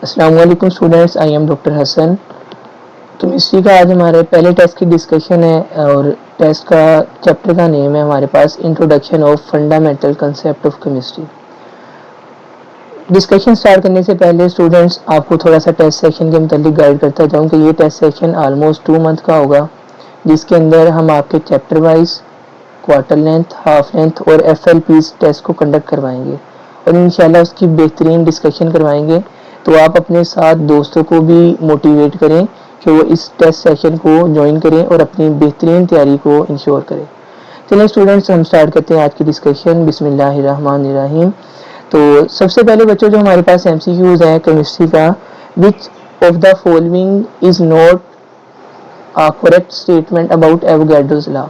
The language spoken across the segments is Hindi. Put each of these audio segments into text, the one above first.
अस्सलाम वालेकुम students, I am doctor Hasan. Chemistry का आज हमारे पहले टेस्ट की डिस्कशन है और टेस्ट का चैप्टर का नेम है हमारे पास introduction of fundamental concept of chemistry. Discussion start करने से पहले स्टूडेंट्स आपको थोड़ा सा टेस्ट सेक्शन के मतलब गाइड करता जाऊँ कि ये टेस्ट सेक्शन ऑलमोस्ट 2 मंथ का होगा, जिसके अंदर हम आपके chapter wise quarter length, half length और FLP टेस्ट को कंडक्ट करवाएंगे और इंशाल्लाह उसकी बेहतरीन डिस्कशन करवाएंगे। तो आप अपने साथ दोस्तों को भी मोटिवेट करें कि वो इस टेस्ट सेशन को ज्वाइन करें और अपनी बेहतरीन तैयारी को इंश्योर करें। चलिए स्टूडेंट्स, हम स्टार्ट करते हैं आज की डिस्कशन। बिस्मिल्लाहिर्रहमानिर्रहीम। तो सबसे पहले बच्चों जो हमारे पास MCQs हैं केमिस्ट्री का, विच of the following is not a correct statement about Avogadro's law.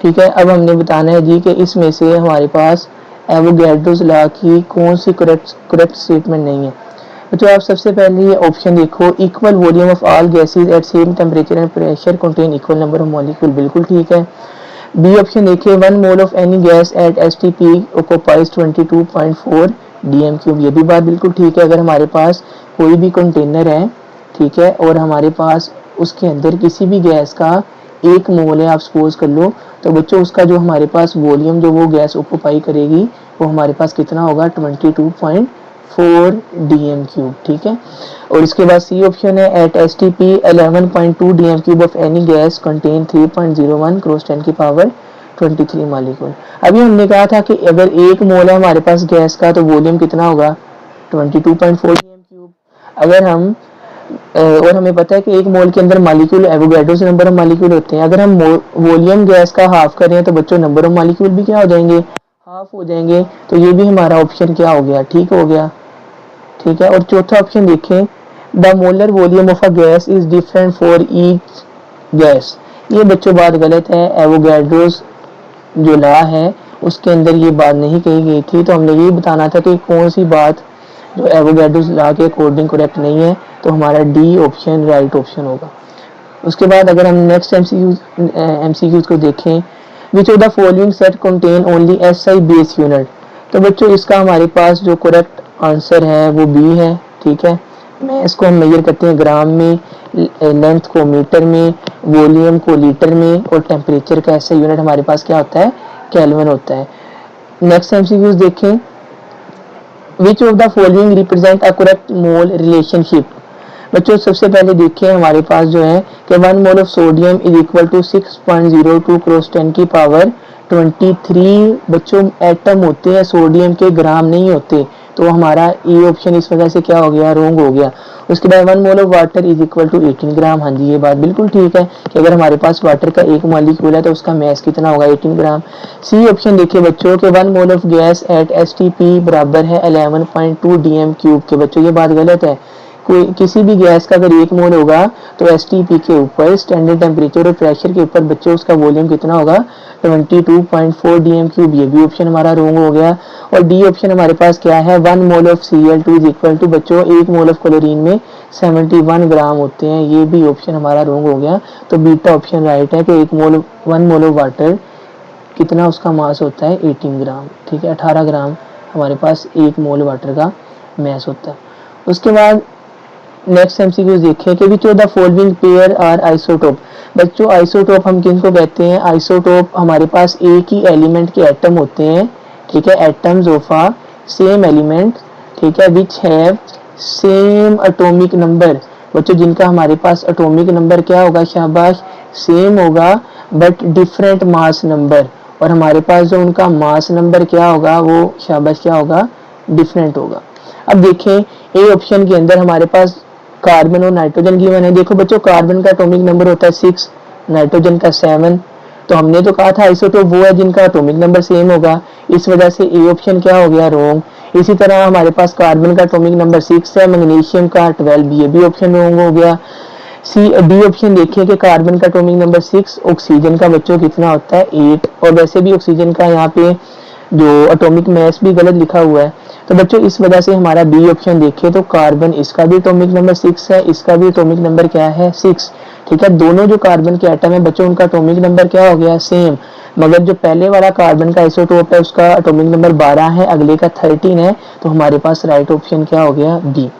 ठीक है, अब हमने बताना है जी कि इसमें से हमारे पास एवोगैड्रोस लॉ की कौन सी करेक्ट स्टेटमेंट नहीं है। तो आप सबसे पहले ये ऑप्शन देखो, equal volume of all gases at same temperature and pressure contain equal number of molecule, बिल्कुल ठीक है। बी ऑप्शन देखिए, 1 mole of any gas at STP occupies 22.4 dm cube, ये भी बात बिल्कुल ठीक है। अगर हमारे पास कोई भी कंटेनर है, ठीक है, और हमारे पास उसके अंदर किसी भी गैस का 1 मोल है, आप सपोज कर लो, तो बच्चों उसका जो हमारे पास वॉल्यूम जो वो गैस ऑक्यूपाई करेगी वो हमारे पास कितना होगा, 22.4 dm क्यूब। ठीक है, और इसके बाद सी ऑप्शन है, at STP 11.2 dm cube of any gas contain 3.01 cross 10 की पावर 23 मॉलिक्यूल। अभी हमने कहा था कि अगर 1 मोल है हमारे पास गैस का तो वॉल्यूम कितना होगा, 22.4 dm क्यूब। अगर हम और हमें पता है कि 1 मोल के अंदर molecule Avogadro's number of molecule होते हैं। अगर हम वॉल्यूम गैस का हाफ करें तो बच्चों नंबर ऑफ मॉलिक्यूल भी क्या हो जाएंगे, हाफ हो जाएंगे। तो ये भी हमारा ऑप्शन क्या हो गया, ठीक हो गया। ठीक है, और चौथा ऑप्शन देखें, the molar volume of a gas is different for each gas. ये बच्चों बात गलत है, एवोगैड्रोस जो लॉ है उसके अंदर ये बात नहीं कही गई थी। तो हमने ये बताना था कि कौन सी बात जो एवोगैड्रोस लॉ के अकॉर्डिंग करेक्ट नहीं है, तो हमारा डी ऑप्शन राइट ऑप्शन होगा। उसके बाद अगर हम नेक्स्ट MCQs को देखें, विच of the following set contain only SI base unit. तो बच्चों इसका हमारे पास जो करेक्ट आंसर है वो बी है। ठीक है, मैं इसको हम मेजर करते हैं ग्राम में, लेंथ को मीटर में, वॉल्यूम को लीटर में, और टेम्परेचर का SI यूनिट हमारे पास क्या होता है, केल्विन होता है। नेक्स्ट MCQs देखें, विच of the following represent a correct mole relationship. बच्चों सबसे पहले देखिए हमारे पास जो है कि 1 mole of sodium is equal to 6.02 cross 10 की पावर 23 बच्चों एटम होते हैं सोडियम के, ग्राम नहीं होते। तो हमारा ए ऑप्शन इस वजह से क्या हो गया, रॉन्ग हो गया। उसके बाद 1 mole of water is equal to 18 gram. हाँ जी, ये बात बिल्कुल ठीक है कि अगर हमारे पास वाटर का 1 मॉलिक्यूल है तो उसका मैस कितना होगा, 18 ग्राम। सी ऑप्शन देखिए बच्चों के 1 mole of gas at STP बराबर है 11.2 dm क्यूब के। बच्चों ये बात गलत है, कोई किसी भी गैस का अगर 1 मोल होगा तो STP के ऊपर स्टैंडर्ड टेम्परेचर और प्रेशर के ऊपर बच्चों उसका वॉल्यूम कितना होगा, 22.4 dm क्यूब। ये भी ऑप्शन हमारा रॉन्ग हो गया। और डी ऑप्शन हमारे पास क्या है, 1 mole of Cl2 is equal to बच्चों 1 मोल ऑफ क्लोरीन में 71 ग्राम होते हैं। ये भी ऑप्शन हमारा रॉन्ग हो गया। तो बीटा ऑप्शन राइट है कि 1 मोल ऑफ वाटर कितना उसका मास होता है, 18 ग्राम। ठीक है, 18 ग्राम हमारे पास 1 मोल वाटर का मैस होता है। उसके बाद नेक्स्ट MCQ देखें कि which of the following pair are isotope. बच्चों आइसोटोप हम किनको कहते हैं, आइसोटोप हमारे पास एक ही एलिमेंट के एटम होते हैं। ठीक है, atoms of a same element, ठीक है, which have same atomic number. बच्चों जिनका हमारे पास एटॉमिक नंबर क्या होगा, शाबाश, सेम होगा बट डिफरेंट मास नंबर। और हमारे पास जो उनका मास नंबर क्या होगा वो शाबाश क्या होगा, डिफरेंट होगा। अब देखें ए ऑप्शन के अंदर हमारे पास कार्बन और नाइट्रोजन गिवन है। देखो बच्चों कार्बन का एटॉमिक नंबर होता है 6, नाइट्रोजन का 7। तो हमने तो कहा था आइसोटोप वो है जिनका एटॉमिक नंबर सेम होगा, इस वजह से ए ऑप्शन क्या हो गया, रॉन्ग। इसी तरह हमारे पास कार्बन का एटॉमिक नंबर 6 है, मैग्नीशियम का 12, ये भी ऑप्शन रॉन्ग हो गया। डी ऑप्शन देखिए कि कार्बन का एटॉमिक नंबर 6, ऑक्सीजन का बच्चों कितना होता है, 8। और वैसे भी ऑक्सीजन का यहाँ पे जो एटॉमिक मास भी गलत लिखा हुआ है। तो बच्चों इस वजह से हमारा बी ऑप्शन देखिए तो कार्बन, इसका भी एटॉमिक नंबर 6 है, इसका भी एटॉमिक नंबर क्या है, 6। ठीक है, दोनों जो कार्बन के एटम है बच्चों उनका एटॉमिक नंबर क्या हो गया, सेम। मगर जो पहले वाला कार्बन का आइसोटोप है उसका एटॉमिक नंबर 12 है, अगले का 13 है। तो हमारे पास राइट ऑप्शन क्या हो गया, बी।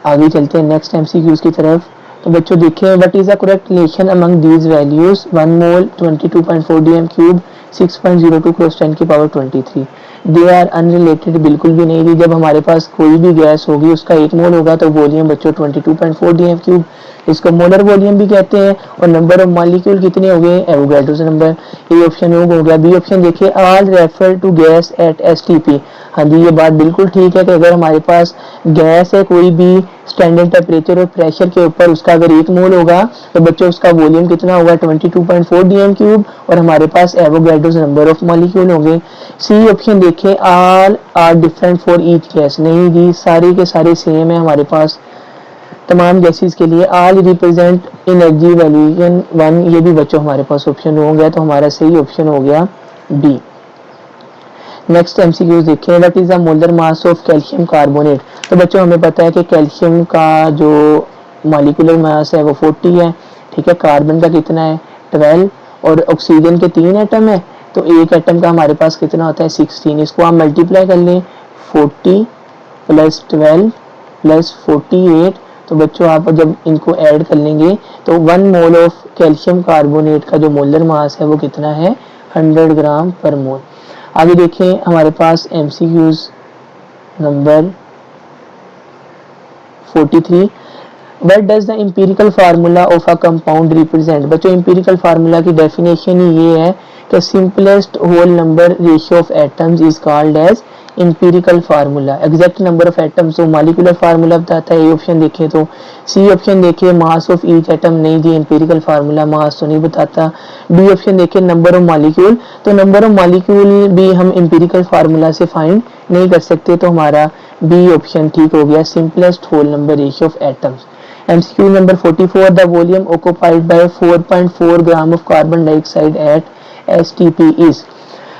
आगे चलते हैं नेक्स्ट एमसीक्यूज की तरफ। तो बच्चों देखिए, what is the correct relation among these values 1 mole 22.4 DM cube 6.02 cross 10 की पावर 23। दे आर अनरिलेटेड, बिल्कुल भी नहीं थी। जब हमारे पास कोई भी गैस होगी उसका 1 मोल होगा तो वॉल्यूम बच्चों 22.4 डीएम क्यूब, इसको मोलर वॉल्यूम भी कहते हैं। और नंबर ऑफ मॉलिक्यूल कितने हो गए, एवोगाड्रोस नंबर। ये ऑप्शन हो गया। बी ऑप्शन देखिए, all refer to gas at STP. हाँ जी, ये बात बिल्कुल ठीक है कि अगर हमारे पास गैस है कोई भी स्टैंडर्ड टेम्परेचर और प्रेशर के ऊपर, उसका अगर 1 मोल होगा तो बच्चों उसका वॉल्यूम कितना होगा 22.4 डीएम क्यूब, और हमारे पास एवोगाड्रोस नंबर ऑफ मॉलिक्यूल होंगे। सी ऑप्शन देखिए, all are different for each gas. नहीं जी, सारे के सारे सेम है हमारे पास तमाम गैसेस के लिए। ऑल रिप्रेजेंट एनर्जी वैल्यूएशन 1, ये भी बच्चों हमारे पास ऑप्शन हो गया, तो हमारा सही ऑप्शन हो गया बी। नेक्स्ट एमसीक्यूज देखिए, what is the molar mass of calcium carbonate. तो बच्चों हमें पता है कि कैल्शियम का जो मॉलिक्यूलर मास है वो 40 है, ठीक है। कार्बन का कितना है 12, और ऑक्सीजन के 3 एटम है, तो एक एटम का हमारे पास कितना होता है 16। इसको आप मल्टीप्लाई कर लें, 40 प्लस 12 प्लस 48, तो बच्चों आप जब इनको ऐड कर लेंगे तो 1 मोल ऑफ कैल्शियम कार्बोनेट का जो मोलर मास है वो कितना है 100 ग्राम पर मोल। आगे देखें हमारे पास MCQs number 43। What does the empirical formula of a compound represent. बच्चों एम्पिरिकल फार्मूला की डेफिनेशन ही ये है कि simplest whole number ratio of atoms is called as empirical formula. Exact number of atoms तो मॉलिक्यूलर फार्मूला बताता है। ए ऑप्शन देखें तो सी ऑप्शन देखिए, मास ऑफ ईच एटम नहीं जी, एम्पिरिकल फार्मूला मास तो नहीं बताता। डी ऑप्शन देखिए, नंबर ऑफ मॉलिक्यूल, तो नंबर ऑफ मॉलिक्यूल भी हम एम्पिरिकल फार्मूला से फाइंड नहीं कर सकते, तो हमारा बी ऑप्शन ठीक हो गया, simplest whole number ratio of atoms. MCQ number 44, the volume occupied by 4.4 gram of carbon dioxide at STP is.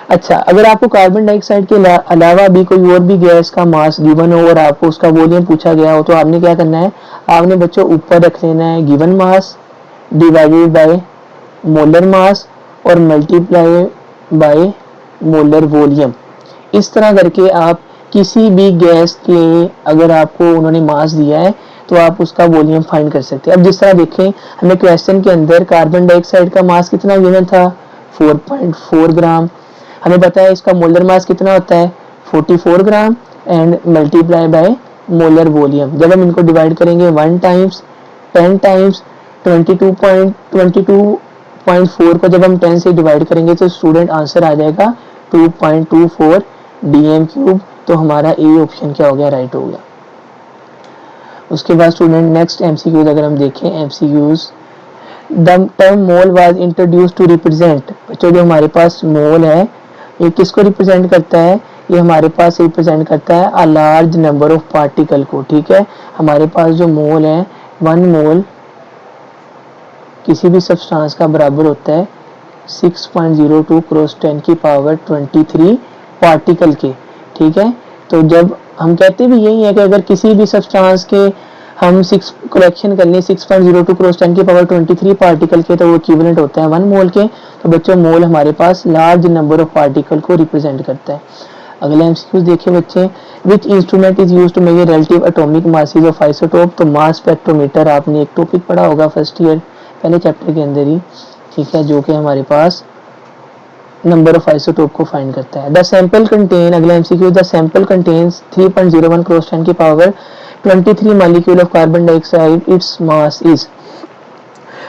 अच्छा, अगर आपको कार्बन डाइऑक्साइड के अलावा भी कोई और भी गैस का मास गिवन हो और आपको उसका वॉल्यूम पूछा गया हो, तो आपने क्या करना है, आपने बच्चों ऊपर रख लेना है given mass divided by molar mass और मल्टीप्लाई बाय मोलर वॉल्यूम। इस तरह करके आप किसी भी गैस के अगर आपको उन्होंने मास दिया है तो आप उसका वॉल्यूम फाइंड कर सकते हैं। अब जिस तरह देखें, हमें क्वेश्चन के अंदर कार्बन डाइऑक्साइड का मास कितना गिवन था 4.4 ग्राम, हमें पता है इसका मोलर मास कितना होता है 44 gram and multiply by molar volume. जब हम इनको डिवाइड करेंगे 1 टाइम्स 10 टाइम्स 22.4 को जब हम 10 से डिवाइड करेंगे तो स्टूडेंट आंसर आ जाएगा 2.24 डीएम क्यूब। तो हमारा ए ऑप्शन क्या हो गया, राइट हो गया। उसके बाद स्टूडेंट नेक्स्ट एमसीक्यूज अगर हम देखें, MCQs the term mole was introduced to represent. बच्चों जो हमारे पास मोल है ये किसको रिप्रेजेंट करता है, ये हमारे पास रिप्रेजेंट करता है a large number of particle को, ठीक है। हमारे पास जो मोल है 1 मोल किसी भी सब्सटेंस का बराबर होता है 6.02 क्रॉस 10 की पावर 23 पार्टिकल के, ठीक है। तो जब हम कहते भी यही है कि अगर किसी भी सब्सटेंस के हम 6 कलेक्शन कर लें 6.02 क्रॉस 10 की पावर 23 पार्टिकल के, तो वो इक्विवेलेंट होता है 1 मोल के। तो बच्चों मोल हमारे पास लार्ज नंबर ऑफ पार्टिकल को रिप्रेजेंट करता है। अगला एमसीक्यू देखिए बच्चे, which instrument is used to measure relative atomic masses of isotope. तो मास स्पेक्ट्रोमीटर आपने एक टॉपिक पढ़ा होगा फर्स्ट ईयर पहले चैप्टर के अंदर ही, ठीक है, जो कि हमारे पास नंबर ऑफ आइसोटोप को फाइंड करता है। द सैंपल कंटेन, अगला MCQ, the sample contains 3.01 cross 10 की power 23 molecule of carbon dioxide, its mass is.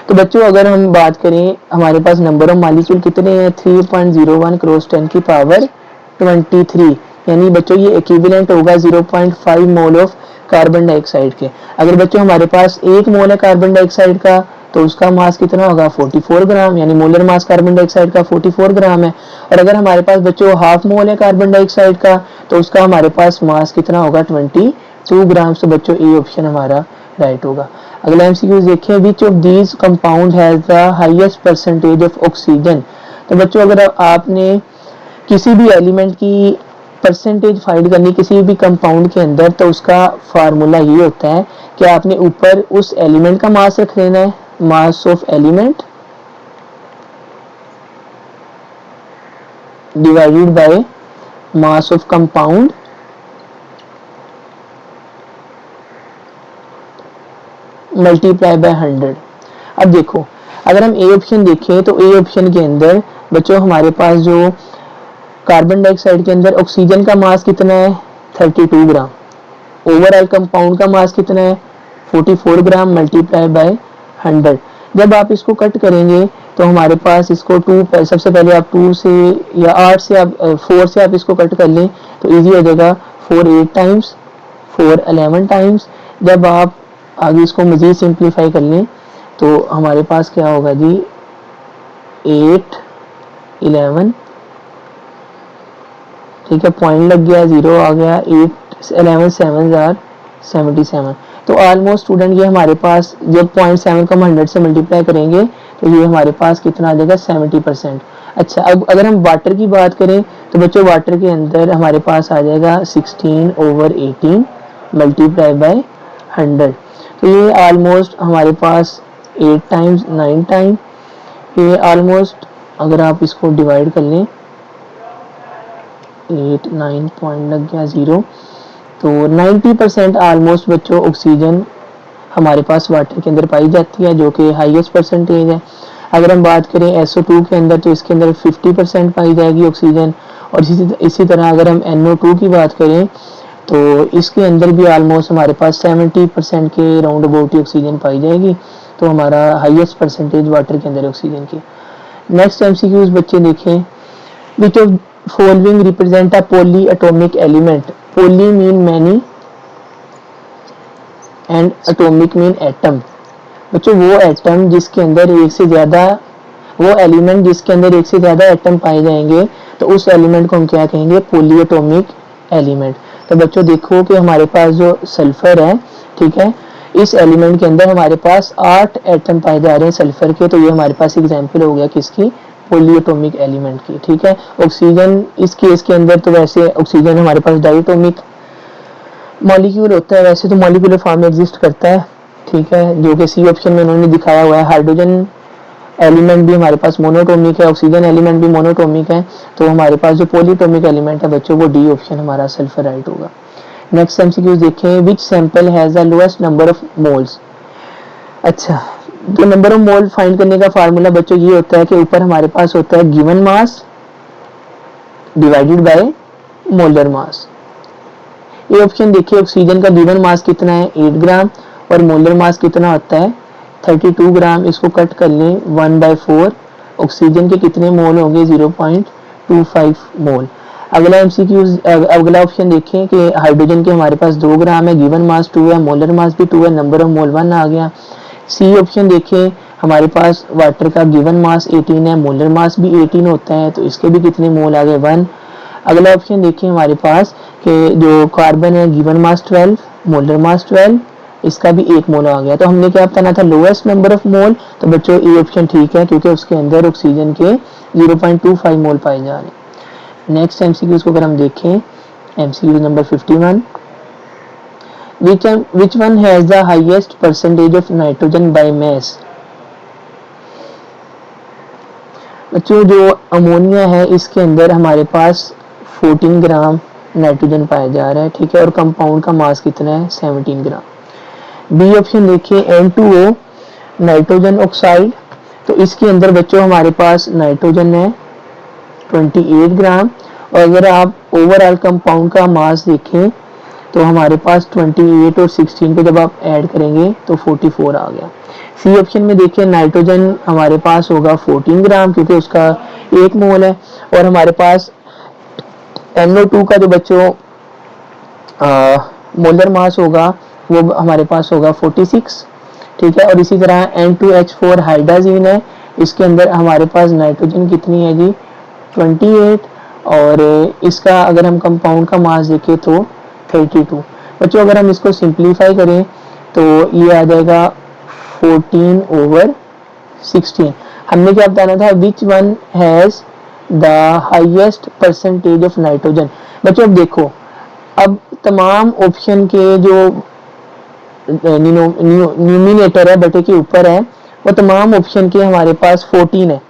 तो बच्चों अगर हम बात करें हमारे पास नंबर ऑफ मॉलिक्यूल कितने हैं 3.01 क्रॉस 10 की पावर 23, यानी बच्चों ये इक्विवेलेंट होगा 0.5 मोल ऑफ कार्बन डाइऑक्साइड के। अगर बच्चों हमारे पास 1 मोल है कार्बन डाइऑक्साइड का तो उसका मास कितना होगा 44 ग्राम, यानी मोलर मास कार्बन डाइऑक्साइड का 44 ग्राम है। और अगर हमारे पास बच्चों हाफ मोल है कार्बन डाइऑक्साइड का तो उसका हमारे पास मास कितना होगा 22 ग्राम। तो बच्चों ए ऑप्शन हमारा राइट होगा। अगला एमसीक्यू देखें, which of these compound has the highest percentage of oxygen. तो बच्चों अगर आपने किसी भी एलिमेंट की परसेंटेज फाइंड करनी किसी भी कंपाउंड के अंदर, तो उसका फार्मूला ये होता है कि आपने ऊपर उस एलिमेंट का मास रख लेना है, mass of element divided by mass of compound multiply by 100। अब देखो अगर हम ए ऑप्शन देखें तो ए ऑप्शन के अंदर बच्चों हमारे पास जो कार्बन डाइऑक्साइड के अंदर ऑक्सीजन का मास कितना है 32 ग्राम, ओवरऑल कंपाउंड का मास कितना है 44 ग्राम मल्टीप्लाई बाय 100। जब आप इसको कट करेंगे तो हमारे पास इसको 2 सबसे पहले आप 2 से या 8 से आप 4 से आप इसको कट कर लें तो इजी हो जाएगा। 4 8 टाइम्स, 4 11 टाइम्स। जब आप आगे इसको मज़ीद सिंप्लीफाई कर लें तो हमारे पास क्या होगा जी 8 11, ठीक है, पॉइंट लग गया, 0 आ गया, 8 11 7 आर 77। तो ऑलमोस्ट स्टूडेंट ये हमारे पास जब 0.7 को हम 100 से मल्टीप्लाई करेंगे तो ये हमारे पास कितना आ जाएगा 70%। अच्छा, अब अगर हम वाटर की बात करें तो बच्चों वाटर के अंदर हमारे पास आ जाएगा 16/18 मल्टीप्लाई बाय 100। तो ये ऑलमोस्ट हमारे पास 8 टाइम्स 9 टाइम, ये ऑलमोस्ट अगर आप इसको डिवाइड कर लें 8 9 पॉइंट लग गया 0, तो 90% ऑलमोस्ट बच्चों ऑक्सीजन हमारे पास वाटर के अंदर पाई जाती है जो कि हाईएस्ट परसेंटेज है। अगर हम बात करें SO2 के अंदर तो इसके अंदर 50% पाई जाएगी ऑक्सीजन। और इसी तरह अगर हम NO2 की बात करें तो इसके अंदर भी ऑलमोस्ट हमारे पास 70% के राउंड अबाउट ऑक्सीजन पाई जाएगी। तो हमारा हाईएस्ट परसेंटेज वाटर के अंदर ऑक्सीजन की। नेक्स्ट MCQs बच्चे देखें, which of following represent a poly atomic element. Poly mean many and atomic mean atom. बच्चों वो एटम जिसके अंदर एक से ज़्यादा, वो एलिमेंट जिसके अंदर एक से ज़्यादा एटम पाए जाएंगे तो उस एलिमेंट को हम क्या कहेंगे पॉली एटॉमिक एलिमेंट। तो बच्चों देखो कि हमारे पास जो सल्फर है, ठीक है, इस एलिमेंट के अंदर हमारे पास 8 एटम पाए जा रहे हैं सल्फर के। तो ये हमारे पास एग्जाम्पल हो गया किसकी पॉली एटॉमिक एलिमेंट की, ठीक है। ऑक्सीजन इस केस के अंदर तो वैसे ऑक्सीजन हमारे पास डायटोमिक मॉलिक्यूल होता है, वैसे तो मॉलिक्यूलर फॉर्म में एग्जिस्ट करता है, ठीक है, जो कि सी ऑप्शन में उन्होंने दिखाया हुआ है। हाइड्रोजन एलिमेंट भी हमारे पास मोनोटोमिक है, ऑक्सीजन एलिमेंट भी मोनोटोमिक है। तो हमारे पास जो पॉलीटोमिक एलिमेंट है बच्चों वो डी ऑप्शन हमारा सल्फर राइट होगा। नेक्स्ट MCQ देखें, which sample has the lowest number of moles. अच्छा, तो नंबर ऑफ मोल फाइंड करने का फार्मूला बच्चों ये होता है कि ऊपर हमारे पास होता है given mass divided by molar mass. ये ऑप्शन देखिए, ऑक्सीजन का गिवन मास कितना है 8 ग्राम और मोलर मास कितना होता है 32 ग्राम। इसको कट कर लें 1/4, ऑक्सीजन के कितने मोल होंगे 0.25 मोल। अगला MCQ, अगला ऑप्शन देखें कि हाइड्रोजन के हमारे पास 2 ग्राम है, गिवन मास 2 है, मोलर मास भी 2 है, नंबर ऑफ मोल 1 आ गया। सी ऑप्शन देखें, हमारे पास वाटर का गिवन मास 18 है, मोलर मास भी 18 होता है, तो इसके भी कितने मोल आ गए 1। अगला ऑप्शन देखिए हमारे पास कि जो कार्बन है गिवन मास 12, मोलर मास 12, इसका भी 1 मोल आ गया। तो हमने क्या बताना था लोएस्ट नंबर ऑफ मोल, तो बच्चों ए ऑप्शन ठीक है क्योंकि उसके अंदर ऑक्सीजन के 0.25 मोल पाए जा रहे हैं। नेक्स्ट MCQ को अगर हम देखें, MCQ number 51, which one has the highest percentage of nitrogen by mass। बच्चों जो अमोनिया है इसके अंदर हमारे पास 14 ग्राम नाइट्रोजन पाया जा रहा है, ठीक है, और कंपाउंड का मास कितना है 17 ग्राम। बी ऑप्शन देखिए N2O नाइट्रोजन ऑक्साइड, तो इसके अंदर बच्चों हमारे पास नाइट्रोजन है 28 ग्राम। और अगर आप ओवरऑल कंपाउंड का मास देखें तो हमारे पास 28 और 16 को जब आप ऐड करेंगे तो 44 आ गया। सी ऑप्शन में देखिए नाइट्रोजन हमारे पास होगा 14 ग्राम क्योंकि उसका 1 मोल है, और हमारे पास NO2 का जो बच्चों मोलर मास होगा वो हमारे पास होगा 46, ठीक है। और इसी तरह N2H4 हाइड्राजीन है, इसके अंदर हमारे पास नाइट्रोजन कितनी है जी 28, और इसका अगर हम कंपाउंड का मास देखें तो 32। बच्चों अगर हम इसको सिंप्लीफाई करें तो ये आ जाएगा 14/16। हमने क्या बताना था, which one has the highest percentage of nitrogen. बच्चों अब देखो, अब तमाम ऑप्शन के जो न्यूमिनेटर है बटे के ऊपर है वो तमाम ऑप्शन के हमारे पास 14 है,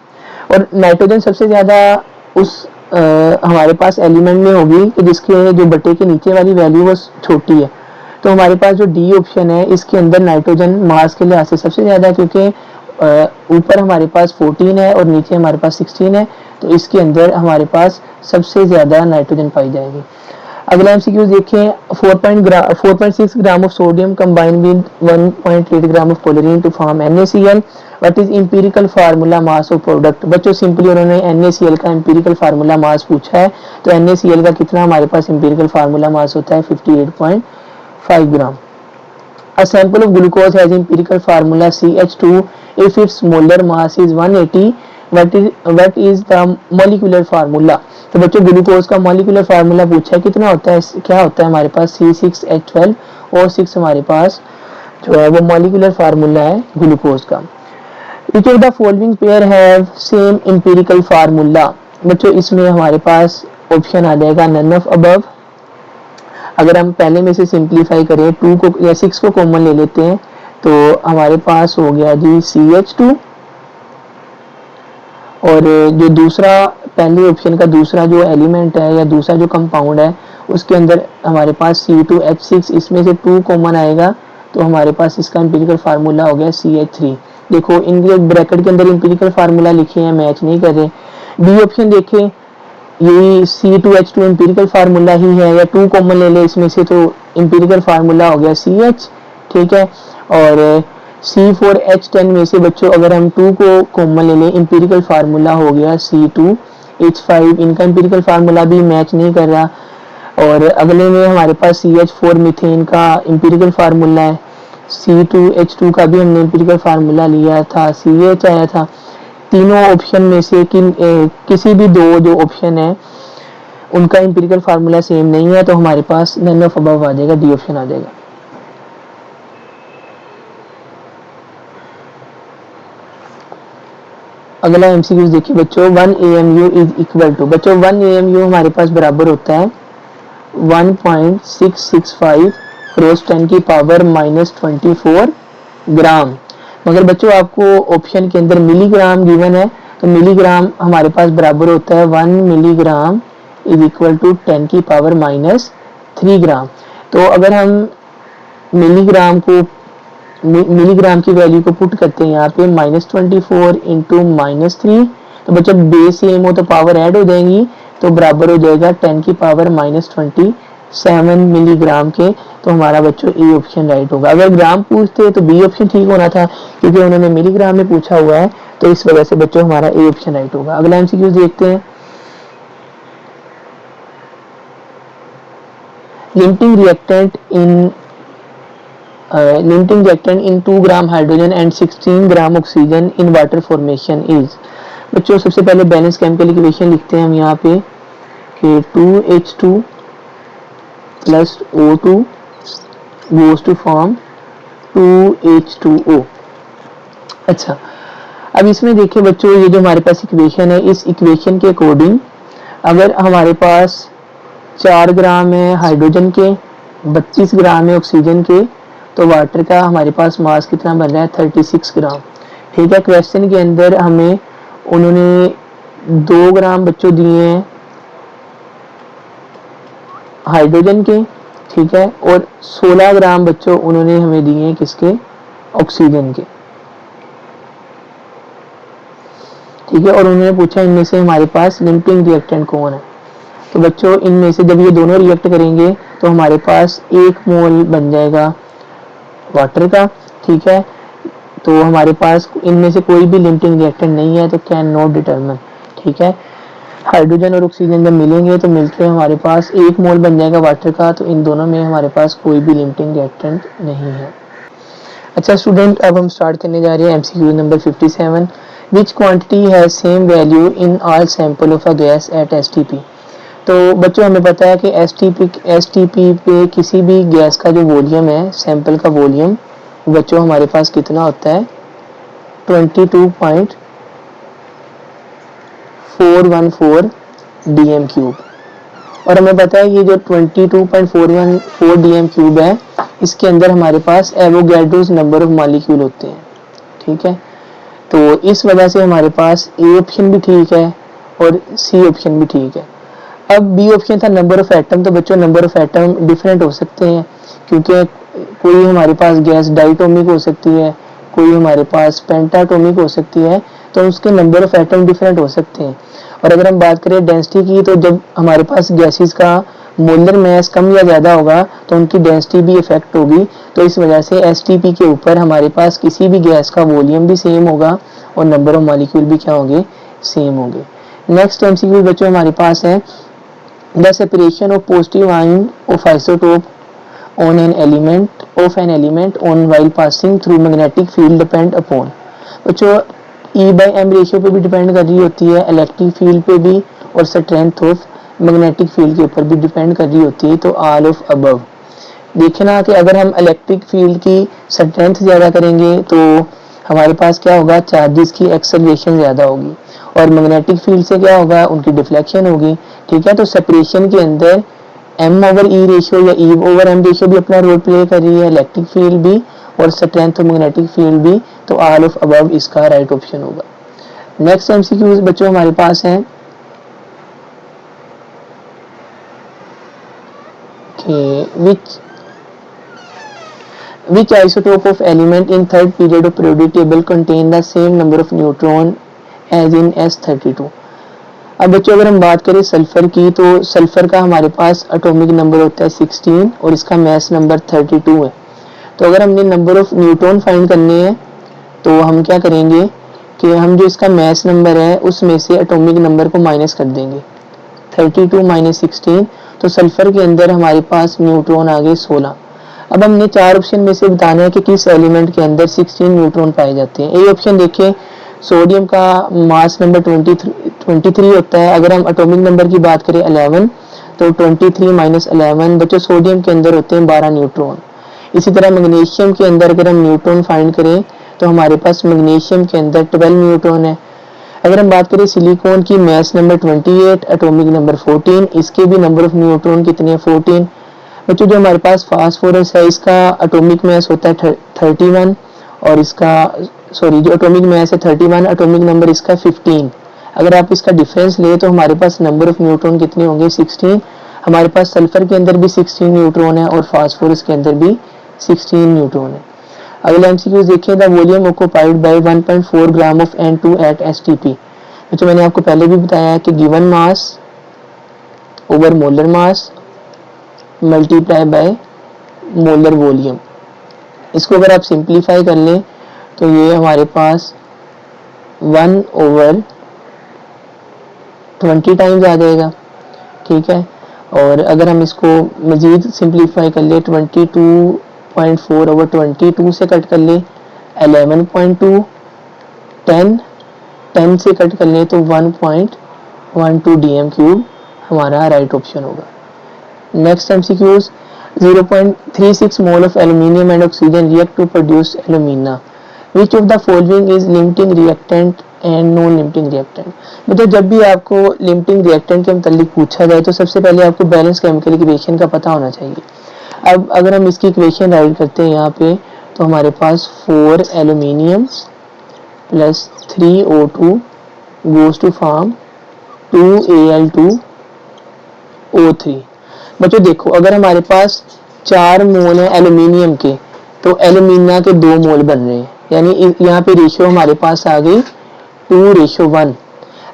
और नाइट्रोजन सबसे ज्यादा उस हमारे पास एलिमेंट में होगी कि जिसके जो बटे के नीचे वाली वैल्यू वो छोटी है। तो हमारे पास जो डी ऑप्शन है इसके अंदर नाइट्रोजन मास के लिहाज से सबसे ज़्यादा है, क्योंकि ऊपर हमारे पास 14 है और नीचे हमारे पास 16 है, तो इसके अंदर हमारे पास सबसे ज़्यादा नाइट्रोजन पाई जाएगी। अगला एमसीक्यू देखें, 4.6 gram of sodium combine with 1.8 gram of chlorine to form NaCl, what is empirical formula mass of product. बच्चों सिंपली उन्होंने NaCl का इंपीरिकल फार्मूला मास पूछा है, तो NaCl का कितना हमारे पास इंपीरिकल फार्मूला मास होता है 58.5 ग्राम। A sample of glucose has empirical formula CH2 if its molar mass is 180, what is the molecular formula। तो बच्चों ग्लूकोज का मॉलिक्यूलर फार्मूला पूछा है, कितना होता है, क्या होता है हमारे पास C6H12 और 6 हमारे पास जो है वो मॉलिक्यूलर फार्मूला है ग्लूकोज का। Which of the following pair have same empirical formula। बच्चों इसमें हमारे पास ऑप्शन आ जाएगा none of above। अगर हम पहले में से सिंप्लीफाई करें 2 को या 6 को कॉमन ले लेते हैं तो हमारे पास हो गया जी CH2, और जो दूसरा पहले ऑप्शन का दूसरा जो एलिमेंट है या दूसरा जो कंपाउंड है उसके अंदर हमारे पास C2H6, इसमें से 2 कॉमन आएगा तो हमारे पास इसका इंपीरिकल फार्मूला हो गया CH3। देखो इनके ब्रैकेट के अंदर इंपीरिकल फार्मूला लिखे हैं, मैच नहीं कर रहे। बी ऑप्शन देखें, यही C2H2 इंपीरिकल फार्मूला ही है, या 2 कॉमन ले ले इसमें से तो इंपीरिकल फार्मूला हो गया CH, ठीक है। और C4H10 में से बच्चों अगर हम 2 को कॉमन ले लें इंपीरिकल फार्मूला हो गया C2H5, इनका इंपीरिकल फार्मूला भी मैच नहीं कर रहा। और अगले में हमारे पास CH4 मीथेन का इंपीरिकल फार्मूला है, C2H2 का भी हमने इंपीरिकल फार्मूला लिया था, CH आया था। तीनों ऑप्शन में से किसी भी दो जो ऑप्शन है उनका इंपीरिकल फार्मूला सेम नहीं है, तो हमारे पास नन ऑफ अबव आ जाएगा, डी ऑप्शन आ जाएगा। अगला एमसीक्यू देखिए बच्चों, 1 AMU इज इक्वल टू, बच्चों 1 AMU हमारे पास बराबर होता है 1.665 × 10⁻⁻24 ग्राम। मगर बच्चों आपको ऑप्शन के अंदर मिलीग्राम गिवन है, तो मिलीग्राम हमारे पास बराबर होता है 1 मिलीग्राम इज इक्वल टू 10⁻³ ग्राम। तो अगर हम मिलीग्राम की वैल्यू को पुट करते हैं यहाँ पे -24 × -3, तो बच्चों बेस सेम हो तो पावर ऐड हो जाएंगी, तो बराबर हो जाएगा 10⁻⁻27 मिलीग्राम के। तो हमारा बच्चों ए ऑप्शन राइट होगा। अगर ग्राम पूछते तो बी ऑप्शन ठीक होना था, क्योंकि उन्होंने मिलीग्राम में पूछा हुआ है, तो इस वजह से बच्चों हमारा ए ऑप्शन राइट होगा। अगला एमसीक्यू देखते हैं, limiting reactant in 2 gram hydrogen and 16 gram oxygen in water formation is. बच्चों सबसे पहले बैलेंस केमिकल इक्वेशन लिखते हैं हम यहाँ पे कि 2H2 + O2 goes to form 2H2O। अच्छा, अब इसमें देखिए बच्चों ये जो हमारे पास इक्वेशन है, इस इक्वेशन के अकॉर्डिंग अगर हमारे पास 4 ग्राम है हाइड्रोजन के, 32 ग्राम है ऑक्सीजन के, तो वाटर का हमारे पास मास कितना बन रहा है 36 ग्राम। ठीक है, क्वेश्चन के अंदर हमें उन्होंने 2 ग्राम बच्चों दिए हैं हाइड्रोजन के, ठीक है, और 16 ग्राम बच्चों उन्होंने हमें दिए हैं किसके, ऑक्सीजन के। ठीक है, और उन्होंने पूछा इनमें से हमारे पास लिमिटिंग रिएक्टेंट कौन है। तो बच्चों इनमें से जब ये दोनों रिएक्ट करेंगे तो हमारे पास 1 मोल बन जाएगा वाटर का। ठीक है, तो हमारे पास इनमें से कोई भी लिमिटिंग रिएक्टेंट नहीं है, तो कैन नॉट डिटरमिन। ठीक है, हाइड्रोजन और ऑक्सीजन जब मिलेंगे तो मिलकर हमारे पास 1 मोल बन जाएगा वाटर का, तो इन दोनों में हमारे पास कोई भी लिमिटिंग रिएक्टेंट नहीं है। अच्छा स्टूडेंट, अब हम स्टार्ट करने जा रहे हैं MCQ number 57। Which quantity has same value in all sample of a gas at STP. तो बच्चों हमें पता है कि एसटीपी पे किसी भी गैस का जो वॉल्यूम है, सैंपल का वॉल्यूम बच्चों हमारे पास कितना होता है 22.414 dm³। और हमें पता है ये जो 22.414 dm³ है, इसके अंदर हमारे पास एवोगैड्रोस नंबर ऑफ मॉलिक्यूल होते हैं। ठीक है, तो इस वजह से हमारे पास ए ऑप्शन भी ठीक है और सी ऑप्शन भी ठीक है। अब बी ऑप्शन था नंबर ऑफ एटम, तो बच्चों नंबर ऑफ एटम डिफरेंट हो सकते हैं, क्योंकि कोई हमारे पास गैस डाइटोमिक हो सकती है, कोई हमारे पास पेंटाटोमिक हो सकती है, तो उसके नंबर ऑफ एटम डिफरेंट हो सकते हैं। और अगर हम बात करें डेंसिटी की, तो जब हमारे पास गैसेस का मोलर मैस कम या ज़्यादा होगा तो उनकी डेंसिटी भी इफेक्ट होगी। तो इस वजह से एसटीपी के ऊपर हमारे पास किसी भी गैस का वॉल्यूम भी सेम होगा और नंबर ऑफ मॉलिक्यूल भी क्या होंगे, सेम होंगे। नेक्स्ट एमसीक्यू बच्चों हमारे पास है the separation of positive ion of isotope on an element on while passing through magnetic field depend upon। बच्चों E/M रेशियो पे भी डिपेंड कर रही होती है, इलेक्ट्रिक फील्ड पे भी, और स्ट्रेंथ ऑफ मैग्नेटिक फील्ड के ऊपर भी डिपेंड कर रही होती है। तो ऑल ऑफ अबव। देखना कि अगर हम इलेक्ट्रिक फील्ड की स्ट्रेंथ ज़्यादा करेंगे तो हमारे पास क्या होगा, चार्जेस की एक्सेलरेशन ज़्यादा होगी, और मैग्नेटिक फील्ड से क्या होगा, उनकी डिफ्लेक्शन होगी। ठीक है, तो सेपरेशन के अंदर M/E रेशियो या E/M रेशियो भी अपना रोल प्ले कर रही है, इलेक्ट्रिक फील्ड भी और स्ट्रेंथ ऑफ मैग्नेटिक फील्ड भी। तो ऑल ऑफ अबव इसका राइट ऑप्शन होगा। नेक्स्ट एमसीक्यू बच्चों हमारे पास है कि which isotope of element in third period of periodic table contain the same number of neutron as in S32। अब बच्चों अगर हम बात करें सल्फर की, तो सल्फर का हमारे पास एटॉमिक नंबर होता है 16 और इसका मास नंबर 32 है। तो अगर हमने नंबर ऑफ न्यूट्रॉन फाइंड करने हैं तो हम क्या करेंगे कि हम जो इसका मास नंबर है उसमें से एटॉमिक नंबर को माइनस कर देंगे, 32 माइनस 16। तो सल्फर के अंदर हमारे पास न्यूट्रॉन आ गए 16। अब हमने 4 ऑप्शन में से बताना है कि किस एलिमेंट के अंदर 16 न्यूट्रॉन पाए जाते हैं। ये ऑप्शन देखें, सोडियम का मास नंबर 23 होता है। अगर हम एटॉमिक नंबर की बात करें 11, तो 23 माइनस 11 बच्चों सोडियम के अंदर होते हैं 12 न्यूट्रॉन। इसी तरह मैग्नीशियम के अंदर अगर हम न्यूट्रॉन फाइंड करें तो हमारे पास मैग्नीशियम के अंदर 12 न्यूट्रॉन है। अगर हम बात करें सिलिकॉन की, मास नंबर 28, एटॉमिक नंबर 14, इसके भी नंबर ऑफ न्यूट्रॉन कितने हैं, 14। बच्चों जो हमारे पास फास्फोरस है इसका एटॉमिक मास होता है 31 और इसका जो एटॉमिक मास है 31, एटॉमिक नंबर इसका 15। अगर आप इसका डिफरेंस ले तो हमारे पास नंबर ऑफ न्यूट्रॉन कितने होंगे, 16। हमारे पास सल्फर के अंदर भी 16 न्यूट्रॉन है और फास्फोरस के अंदर भी 16 न्यूट्रॉन है। अगला एमसीक्यू देखिए, the volume occupied by 1.4 gram of N2 at STP. बच्चों मैंने आपको पहले भी बताया है कि given mass over molar mass multiply by molar volume. इसको अगर आप सिंप्लीफाई कर लें तो ये हमारे पास 1/20 टाइम्स आ जाएगा। ठीक है, और अगर हम इसको मज़ीद सिंप्लीफाई कर ले 22.4/22 से कट कर ले 11.2, 10 से कट कर ले तो 1.12 dm³ हमारा राइट ऑप्शन होगा। Next MCQs, 0.36 mole of aluminium and oxygen react to produce alumina. Which of the following is limiting reactant and non limiting reactant. मतलब जब भी आपको लिमिटिंग रिएक्टेंट के मुतालिक पूछा जाए तो सबसे पहले आपको बैलेंस केमिकल इक्वेशन का पता होना चाहिए। अब अगर हम इसकी इक्वेशन राइट करते हैं यहाँ पे तो हमारे पास 4 aluminium plus 3 O2 goes to form 2 Al2O3। बच्चों देखो, अगर हमारे पास 4 मोल है एल्यूमिनियम के तो एल्यूमिना के 2 मोल बन रहे हैं, यानी यहाँ पे रेशियो हमारे पास आ गई 2:1।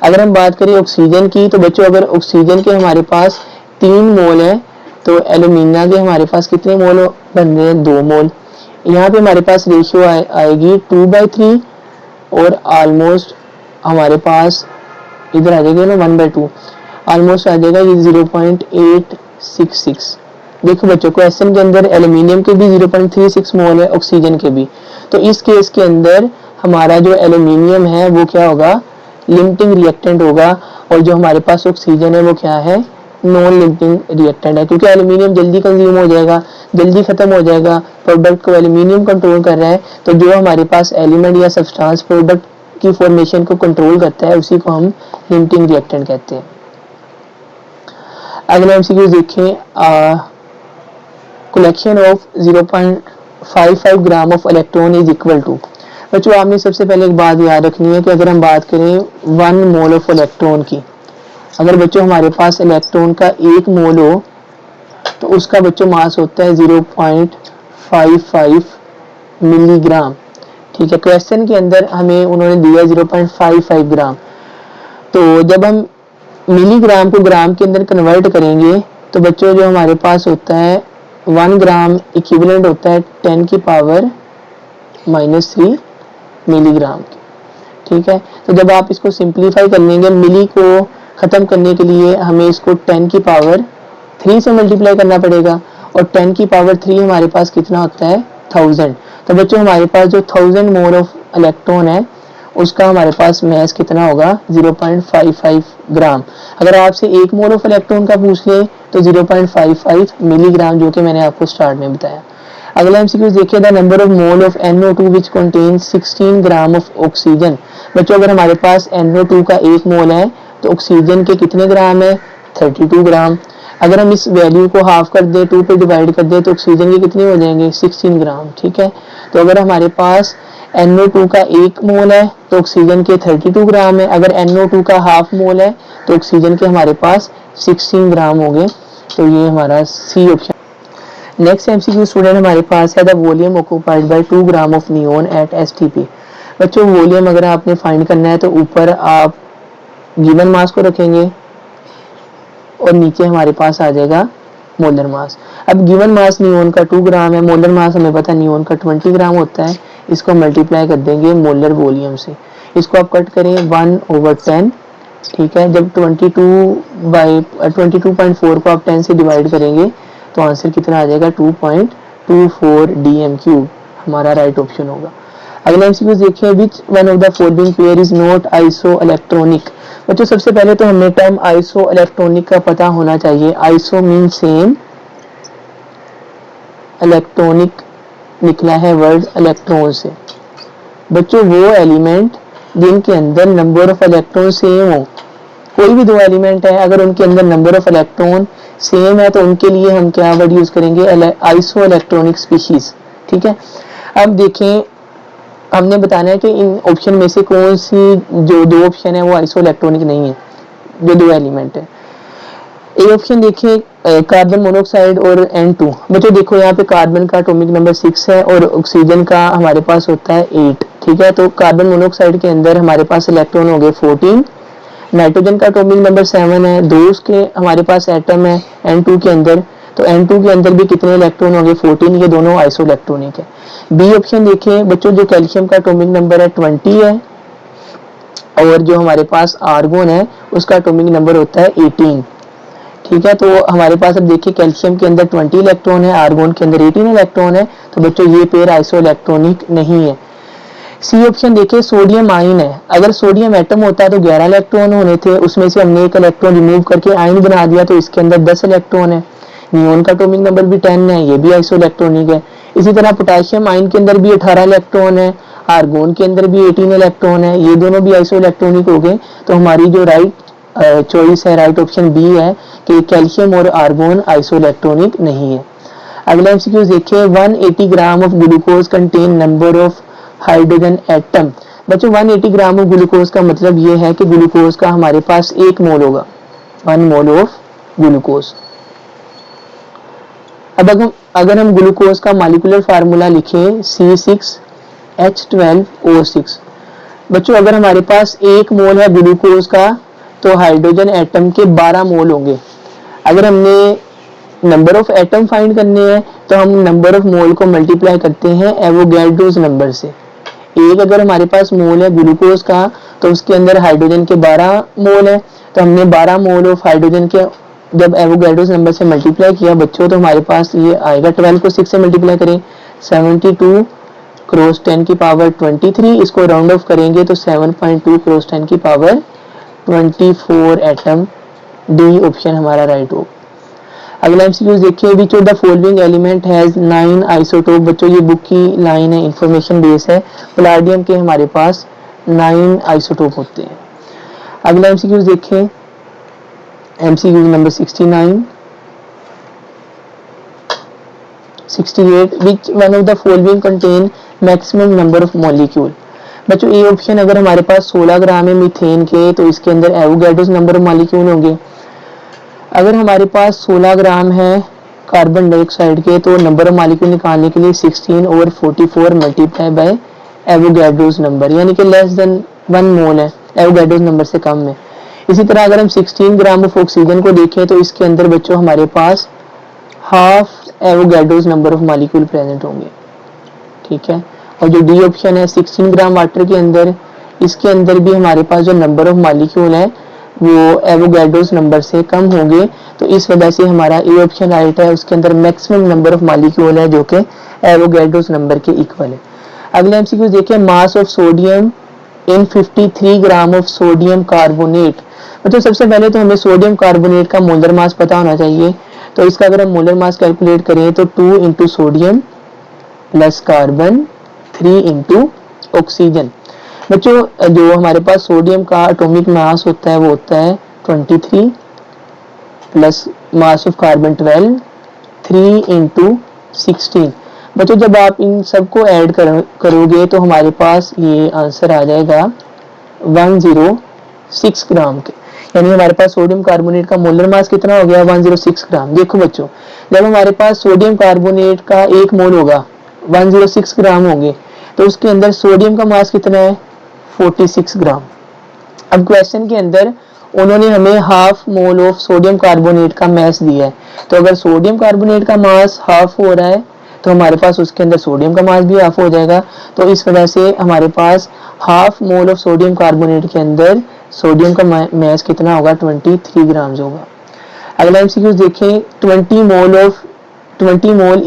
अगर हम बात करें ऑक्सीजन की तो बच्चों अगर ऑक्सीजन के हमारे पास 3 मोल है तो एल्यूमिना के हमारे पास कितने मोल बन रहे हैं, 2 मोल। यहाँ पे हमारे पास रेशियो आएगी 2/3 और ऑलमोस्ट हमारे पास इधर आ जाएगा ना 1/2, ऑलमोस्ट आ जाएगा ये 0.866। देखो बच्चों, क्वेश्चन के अंदर एल्यूमिनियम के भी 0.36 मोल है, ऑक्सीजन के भी। तो इस केस के अंदर हमारा जो एल्यूमिनियम है वो क्या होगा, लिमिटिंग रिएक्टेंट होगा, और जो हमारे पास ऑक्सीजन है वो क्या है, नॉन लिमिटिंग रिएक्टेंट है, क्योंकि एल्यूमिनियम जल्दी कंज्यूम हो जाएगा, जल्दी खत्म हो जाएगा। प्रोडक्ट को एल्यूमिनियम कंट्रोल कर रहा है, तो जो हमारे पास एलिमेंट या सब्सटेंस प्रोडक्ट की फॉर्मेशन को कंट्रोल करता है उसी को हम लिमिटिंग रिएक्टेंट कहते हैं। अगला एमसीक्यू देखें, collection of 0.55 gram of electron is equal to. बच्चों आपने सबसे पहले एक बात याद रखनी है कि अगर हम बात करें 1 मोल ऑफ इलेक्ट्रॉन की, अगर बच्चों हमारे पास इलेक्ट्रॉन का 1 मोल हो तो उसका बच्चों मास होता है 0.55 मिलीग्राम। ठीक है, क्वेश्चन के अंदर हमें उन्होंने दिया 0.55 ग्राम। तो जब हम मिलीग्राम को ग्राम के अंदर कन्वर्ट करेंगे तो बच्चों जो हमारे पास होता है 1 ग्राम इक्विवेलेंट होता है 10 की पावर -3 मिलीग्राम। ठीक है, तो जब आप इसको सिंप्लीफाई कर लेंगे, मिली को खत्म करने के लिए हमें इसको 10 की पावर 3 से मल्टीप्लाई करना पड़ेगा, और 10 की पावर 3 हमारे पास कितना होता है 1000। तो बच्चों हमारे पास जो 1000 मोल ऑफ इलेक्ट्रॉन है उसका हमारे पास मैस कितना होगा 0.55 ग्राम। अगर आपसे 1 मोल ऑफ इलेक्ट्रॉन का पूछ ले तो 0.55 मिलीग्राम, जो कि मैंने आपको स्टार्ट में बताया। अगला एमसीक्यू देखिए, the number of mole of NO2 which contains 16 gram of oxygen. बच्चों अगर हमारे पास NO2 का 1 मोल है तो ऑक्सीजन के कितने ग्राम है 32 ग्राम। अगर हम इस वैल्यू को हाफ कर दें, 2 पे डिवाइड कर दें तो ऑक्सीजन के कितने हो जाएंगे 16 ग्राम। ठीक है, तो अगर हमारे पास NO2 का 1 मोल है तो ऑक्सीजन के 32 ग्राम है। अगर NO2 का हाफ मोल है तो ऑक्सीजन के हमारे पास 16 ग्राम हो गए। तो ये हमारा C option. Next MCQ student हमारे पास है, the volume occupied by 2 gram of neon at STP। बच्चों वॉल्यूम अगर आपने फाइंड करना है तो ऊपर आप गिवन मास को रखेंगे और नीचे हमारे पास आ जाएगा मोलर मास। अब गिवन मास नियोन का 2 ग्राम है, मोलर मास हमें पता है नियोन का 20 ग्राम होता है। इसको मल्टीप्लाई कर देंगे मोलर वॉल्यूम से, इसको आप कट करें 1/10। ठीक है, जब 22/22.4 को आप 10 से डिवाइड करेंगे तो आंसर कितना आ जाएगा 2.24 dm³ हमारा राइट ऑप्शन होगा। अगला एमसीक्यू देखिए, which one of the following pair is not iso electronic. बच्चों सबसे पहले तो हमें टर्म आइसो इलेक्ट्रॉनिक का पता होना चाहिए। आइसो मीन सेम, इलेक्ट्रॉनिक निकला है वर्ड इलेक्ट्रॉन से। बच्चों वो एलिमेंट जिनके अंदर नंबर ऑफ इलेक्ट्रॉन सेम हो, कोई भी 2 एलिमेंट है अगर उनके अंदर नंबर ऑफ इलेक्ट्रॉन सेम है तो उनके लिए हम क्या वर्ड यूज करेंगे आइसो इलेक्ट्रॉनिक स्पीशीज। ठीक है, अब देखें हमने बताना है कि इन ऑप्शन में से कौन सी जो 2 ऑप्शन है वो आइसो इलेक्ट्रॉनिक नहीं है, जो 2 एलिमेंट है। ए ऑप्शन देखिए कार्बन मोनोऑक्साइड और N2। बच्चों देखो यहाँ पे कार्बन का एटॉमिक नंबर 6 है और ऑक्सीजन का हमारे पास होता है 8। ठीक है, तो कार्बन मोनोऑक्साइड के अंदर हमारे पास इलेक्ट्रॉन हो गए 14। नाइट्रोजन का एटॉमिक नंबर 7 है, 2 उसके हमारे पास एटम है N2 के अंदर, तो N2 के अंदर भी कितने इलेक्ट्रॉन हो गए 14। ये दोनों आइसो इलेक्ट्रॉनिक है। बी ऑप्शन देखिए बच्चों, जो कैल्शियम का एटॉमिक नंबर है 20 है और जो हमारे पास आर्गोन है उसका एटॉमिक नंबर होता है 18। ठीक है, तो हमारे पास अब देखिए कैल्शियम के अंदर 20 इलेक्ट्रॉन है, आर्गोन के अंदर 18 इलेक्ट्रॉन है, तो बच्चों ये पेयर आइसो इलेक्ट्रॉनिक नहीं है। सी ऑप्शन देखिए सोडियम आयन है, अगर सोडियम एटम होता तो 11 इलेक्ट्रॉन होने थे, उसमें से हमने 1 इलेक्ट्रॉन रिमूव करके आयन बना दिया तो इसके अंदर 10 इलेक्ट्रॉन है। नियोन का एटॉमिक नंबर भी 10 है, ये भी आइसो इलेक्ट्रॉनिक है। इसी तरह पोटेशियम आयन के अंदर भी 18 इलेक्ट्रॉन है, आर्गोन के अंदर भी 18 इलेक्ट्रॉन है, ये दोनों भी आइसो इलेक्ट्रॉनिक हो गए। तो हमारी जो राइट चॉइस है, राइट ऑप्शन बी है कि कैल्शियम और आर्गोन आइसो इलेक्ट्रॉनिक नहीं है। अगला एमसीक्यू देखिए, 180 gram of glucose contain number of hydrogen atom. बच्चों 180 ग्राम ऑफ ग्लूकोज का मतलब ये है कि ग्लूकोज का हमारे पास 1 मोल होगा, 1 मोल ऑफ ग्लूकोज। अब अगर हम ग्लूकोज का मॉलिक्यूलर फार्मूला लिखें C6H12O6। बच्चों अगर हमारे पास 1 मोल है ग्लूकोज का तो हाइड्रोजन एटम के 12 मोल होंगे। अगर हमने नंबर ऑफ एटम फाइंड करने हैं तो हम नंबर ऑफ मोल को मल्टीप्लाई करते हैं एवोगैड्रोस नंबर से। एक अगर हमारे पास मोल है ग्लूकोज का तो उसके अंदर हाइड्रोजन के 12 मोल है, तो हमने 12 मोल ऑफ हाइड्रोजन के जब एवोगैड्रोस नंबर से मल्टीप्लाई किया बच्चों तो हमारे पास ये आएगा 12 को 6 से मल्टीप्लाई करें 72 क्रॉस 10 की पावर 23, इसको राउंड ऑफ करेंगे तो 7.2 क्रॉस 10 की पावर 24 एटम। डी ऑप्शन हमारा राइट हो। अगला एमसीक्यू देखिए, विच of the following element has 9 isotope. बच्चों ये बुक की लाइन है, इंफॉर्मेशन बेस है। पैलेडियम के हमारे पास 9 आइसोटोप होते हैं। अगला एमसीक्यू देखिए, MCQ number 69 68, which one of the following contain maximum number of molecule. बच्चों ए ऑप्शन अगर हमारे पास 16 ग्राम है मीथेन के तो इसके अंदर एवोगैड्रोस नंबर ऑफ मॉलिक्यूल होंगे। अगर हमारे पास 16 ग्राम है कार्बन डाइऑक्साइड के, तो नंबर ऑफ मॉलिक्यूल निकालने के लिए 16/44 मल्टीप्लाई बाय एवोगैड्रोस नंबर, यानी कि लेस देन 1 मोल है, एवोगैड्रोस नंबर से कम है। इसी तरह अगर हम 16 ग्राम ऑफ ऑक्सीजन को देखें तो इसके अंदर बच्चों हमारे पास half Avogadro's number of molecule present होंगे, ठीक है। और जो डी ऑप्शन है 16 ग्राम वाटर के अंदर, इसके अंदर भी हमारे पास जो नंबर ऑफ मॉलिक्यूल है वो एवोगैड्रोस नंबर से कम होंगे, तो इस वजह से हमारा ए ऑप्शन राइट है, उसके अंदर मैक्सिमम नंबर ऑफ मॉलिक्यूल है जो कि एवोगैड्रोस नंबर के इक्वल है। अगले एमसीक्यू देखिए, mass of sodium in 53 gram of sodium carbonate. मतलब सबसे पहले तो हमें सोडियम कार्बोनेट का मोलर मास पता होना चाहिए, तो इसका अगर हम मोलर मास कैलकुलेट करें तो 2 into sodium plus carbon 3 into oxygen. बच्चों जो हमारे पास सोडियम का एटॉमिक मास होता है वो होता है 23 plus mass of carbon 12, 3 into 16। बच्चों जब आप इन सबको ऐड करोगे तो हमारे पास ये आंसर आ जाएगा 106 ग्राम के, यानी हमारे पास सोडियम कार्बोनेट का मोलर मास कितना हो गया 106 ग्राम। देखो बच्चों, जब हमारे पास सोडियम कार्बोनेट का 1 मोल होगा 106 ग्राम होंगे, तो उसके अंदर सोडियम का मास कितना है 46 ग्राम। अब क्वेश्चन के अंदर उन्होंने हमें half mole of sodium carbonate का मास दिया है, तो अगर सोडियम कार्बोनेट का मास हाफ हो रहा है तो हमारे पास उसके अंदर सोडियम का मास भी हाफ हो जाएगा, तो इस वजह से हमारे पास half mole of sodium carbonate के अंदर सोडियम का मास कितना होगा 23 ग्राम होगा। अगला एमसीक्यू देखें, 20 मोल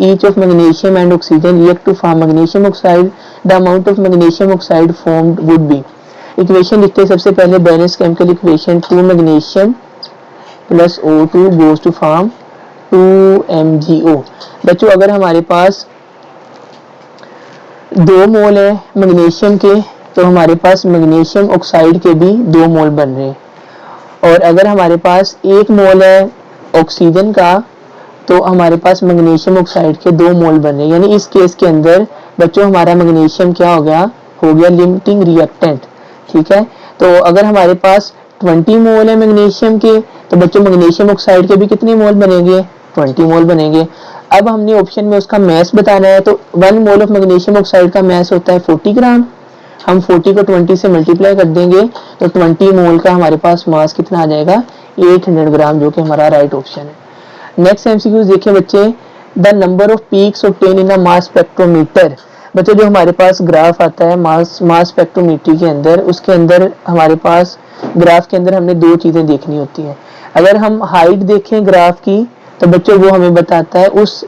each of magnesium and oxygen react to form magnesium oxide, the amount of magnesium oxide formed would be। Equation लिखते हैं सबसे पहले, balance chemical equation 2 magnesium plus O2 goes to form 2 MgO। बच्चों अगर हमारे पास 2 मोल है मैग्नीशियम के, तो हमारे पास मैग्नीशियम ऑक्साइड के भी 2 मोल बन रहे हैं, और अगर हमारे पास 1 मोल है ऑक्सीजन का तो हमारे पास मैग्नीशियम ऑक्साइड के 2 मोल बन रहे हैं, यानी इस केस के अंदर बच्चों हमारा मैग्नीशियम क्या हो गया लिमिटिंग रिएक्टेंट, ठीक है। तो अगर हमारे पास 20 मोल है मैग्नीशियम के, तो बच्चों मैग्नीशियम ऑक्साइड के भी कितने मोल बनेंगे 20 मोल बनेंगे। अब हमने ऑप्शन में उसका मास बताना है, तो 1 मोल ऑफ मैग्नीशियम ऑक्साइड का मास होता है 40 ग्राम, हम 40 को 20 से मल्टीप्लाई कर देंगे तो 20 मोल का हमारे पास मास कितना आ जाएगा 800 ग्राम, जो कि हमारा राइट ऑप्शन है। नेक्स्ट एमसीक्यू देखिए बच्चे, the number of peaks obtain in a mass spectrometer. बच्चों जो हमारे पास ग्राफ आता है मास स्पेक्ट्रोमीटर के अंदर, उसके अंदर हमारे पास ग्राफ के अंदर हमने 2 चीजें देखनी होती हैं। अगर हम हाइट देखें ग्राफ की तो बच्चों वो हमें बताता है उस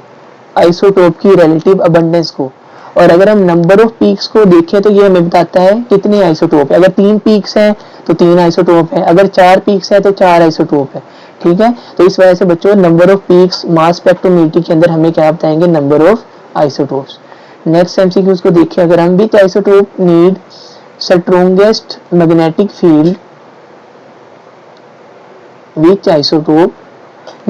आइसोटोप की रिलेटिव अबंडेंस को, और अगर हम नंबर ऑफ पीक्स को देखें तो ये हमें बताता है कितने आइसोटोप है। अगर 3 पीक्स हैं तो 3 आइसोटोप है, अगर 4 पीक्स है तो 4 आइसोटोप है, ठीक है। तो इस वजह से बच्चों number of peaks mass spectrometer के अंदर हमें क्या बताएंगे number of isotopes. Next MCQs को देखिए, अगर हम which isotope need strongest magnetic field, which isotope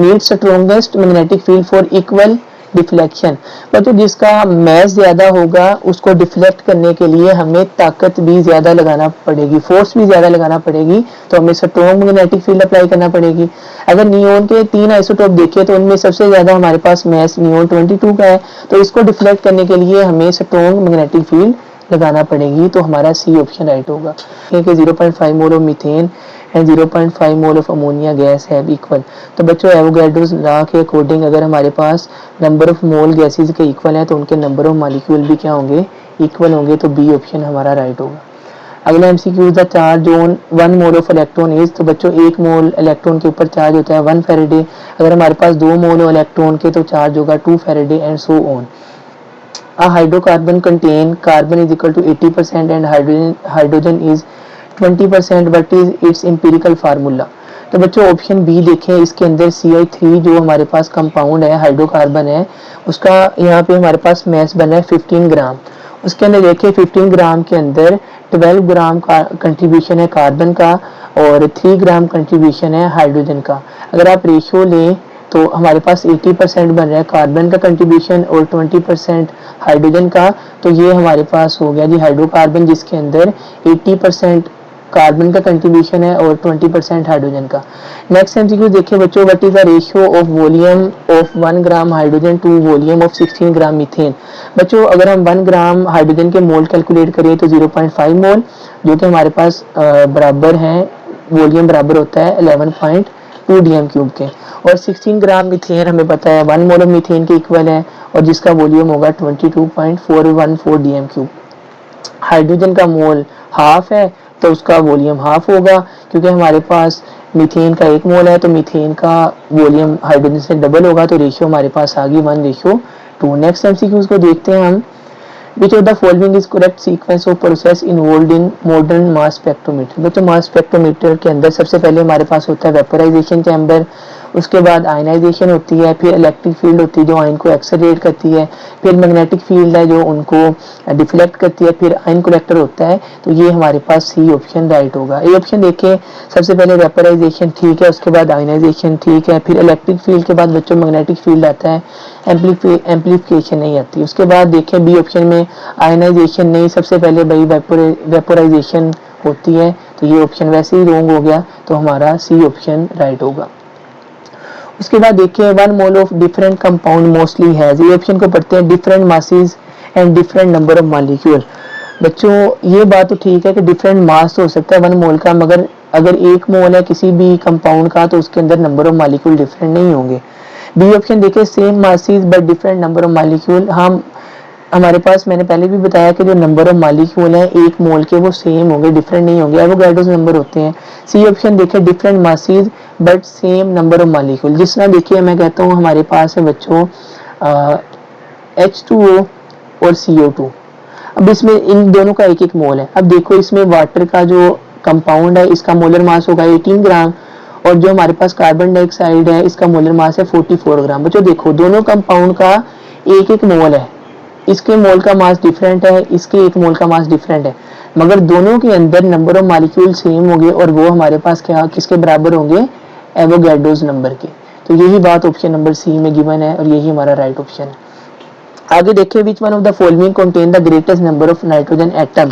need strongest magnetic field for equal deflection. मतलब जिसका मास ज्यादा होगा उसको डिफ्लेक्ट करने के लिए हमें ताकत भी ज्यादा लगाना पड़ेगी, फोर्स भी ज्यादा लगाना पड़ेगी, तो हमें स्ट्रॉन्ग मैग्नेटिक फील्ड अप्लाई करना पड़ेगी। अगर नियोन के 3 आइसोटोप देखें तो उनमें सबसे ज्यादा हमारे पास मास नियोन 22 का है, तो इसको डिफ्लेक्ट करने के लिए हमें स्ट्रॉन्ग मैग्नेटिक फील्ड लगाना पड़ेगी, तो हमारा सी ऑप्शन राइट होगा। 0.5 mole of methane and 0.5 mole of ammonia gas है इक्वल। तो बच्चों एवोगैड्रोस लॉ के अकॉर्डिंग अगर हमारे पास नंबर ऑफ मोल गैसेस के इक्वल है तो उनके नंबर ऑफ मॉलिक्यूल भी क्या होंगे इक्वल होंगे, तो बी ऑप्शन हमारा राइट होगा। अगला MCQ, the charge on 1 mole of electron is. तो बच्चों 1 मोल इलेक्ट्रॉन के ऊपर चार्ज होता है 1 फैराडे। अगर हमारे पास 2 मोल इलेक्ट्रॉन के तो चार्ज होगा 2 Faraday and so on. A hydrocarbon contain carbon is equal to 80% and hydrogen is 20%. What is its empirical formula? तो बच्चों ऑप्शन बी देखें, इसके अंदर CI3 जो हमारे पास कंपाउंड है हाइड्रोकार्बन है, उसका यहाँ पे हमारे पास मास बना है 15 ग्राम। उसके अंदर देखिए 15 ग्राम के अंदर 12 ग्राम का कंट्रीब्यूशन है कार्बन का और 3 ग्राम कंट्रीब्यूशन है हाइड्रोजन का। अगर आप रेशियो लें तो हमारे पास 80% बन रहा है कार्बन का कंट्रीब्यूशन और 20% हाइड्रोजन का, तो ये हमारे पास हो गया जी हाइड्रोकार्बन जिसके अंदर 80% कार्बन का कंट्रीब्यूशन है और 20% हाइड्रोजन का। नेक्स्ट एमसीक्यू देखिए बच्चों, what is the ratio of volume of 1 gram hydrogen to volume of 16 gram methane. बच्चों अगर हम 1 ग्राम हाइड्रोजन के मोल कैलकुलेट करें तो 0.5 मोल, जो कि हमारे पास बराबर है, वॉल्यूम बराबर होता है 11.2 डीएम क्यूब के। और 16 ग्राम मीथेन हमें पता है 1 मोल ऑफ मीथेन के इक्वल है और जिसका वॉल्यूम होगा 22.414 डीएम क्यूब। हाइड्रोजन का मोल हाफ है तो उसका वॉल्यूम हाफ होगा, क्योंकि हमारे पास मीथेन का 1 मोल है तो मीथेन का वॉल्यूम हाइड्रोजन से डबल होगा, तो रेशियो हमारे पास आ गई 1:2। नेक्स्ट एमसीक्यूज को देखते हैं हम। Which of the following is correct sequence of process involved in modern mass spectrometer। बच्चों मास स्पेक्ट्रोमीटर के अंदर सबसे पहले हमारे पास होता है वेपोराइजेशन चैम्बर, उसके बाद आयनाइजेशन होती है, फिर इलेक्ट्रिक फील्ड होती है जो आयन को एक्सेलरेट करती है, फिर मैग्नेटिक फील्ड है जो उनको डिफ्लेक्ट करती है, फिर आयन कलेक्टर होता है। तो ये हमारे पास सी ऑप्शन राइट होगा। ए ऑप्शन देखिए, सबसे पहले वेपोराइजेशन ठीक है, उसके बाद आयनाइजेशन ठीक है, फिर इलेक्ट्रिक फील्ड के बाद बच्चों मैग्नेटिक फील्ड आता है, एम्पलीफिकेशन नहीं आती। उसके बाद देखिए बी ऑप्शन में आयनाइजेशन नहीं, सबसे पहले भाई वेपोराइजेशन होती है, तो ये ऑप्शन वैसे ही रॉन्ग हो गया, तो हमारा सी ऑप्शन राइट होगा। उसके बाद देखिए 1 mole of different compound mostly has, ये ऑप्शन को पढ़ते हैं, different masses and different number of molecule. बच्चों ये बात तो ठीक है कि डिफरेंट मास तो हो सकता है 1 मोल का, मगर अगर 1 मोल है किसी भी कंपाउंड का तो उसके अंदर नंबर ऑफ मॉलिक्यूल डिफरेंट नहीं होंगे। बी ऑप्शन देखिए, same masses but different number of molecule. हम हमारे पास मैंने पहले भी बताया कि जो नंबर ऑफ मॉलिक्यूल है 1 मोल के वो सेम होंगे, डिफरेंट नहीं होंगे, एवोगाड्रोस नंबर होते हैं। सी ऑप्शन देखिए, different masses but same number of molecule. जिस तरह देखिए मैं कहता हूँ हमारे पास है बच्चों H2O और CO2, अब इसमें इन दोनों का 1-1 मोल है। अब देखो इसमें वाटर का जो कंपाउंड है इसका मोलर मास होगा 18 ग्राम और जो हमारे पास कार्बन डाइऑक्साइड है इसका मोलर मास है 44 ग्राम। बच्चों देखो दोनों कंपाउंड का 1-1 मोल है, इसके मोल का मास डिफरेंट है, इसके 1 मोल का मास डिफरेंट है, मगर दोनों के अंदर नंबर ऑफ मॉलिक्यूल सेम होंगे और वो हमारे पास क्या किसके बराबर होंगे, एवोगाड्रोस नंबर के। तो यही बात ऑप्शन नंबर सी में गिवन है और यही हमारा राइट ऑप्शन है। आगे देखिए, which one of the following contain the greatest number of nitrogen atom.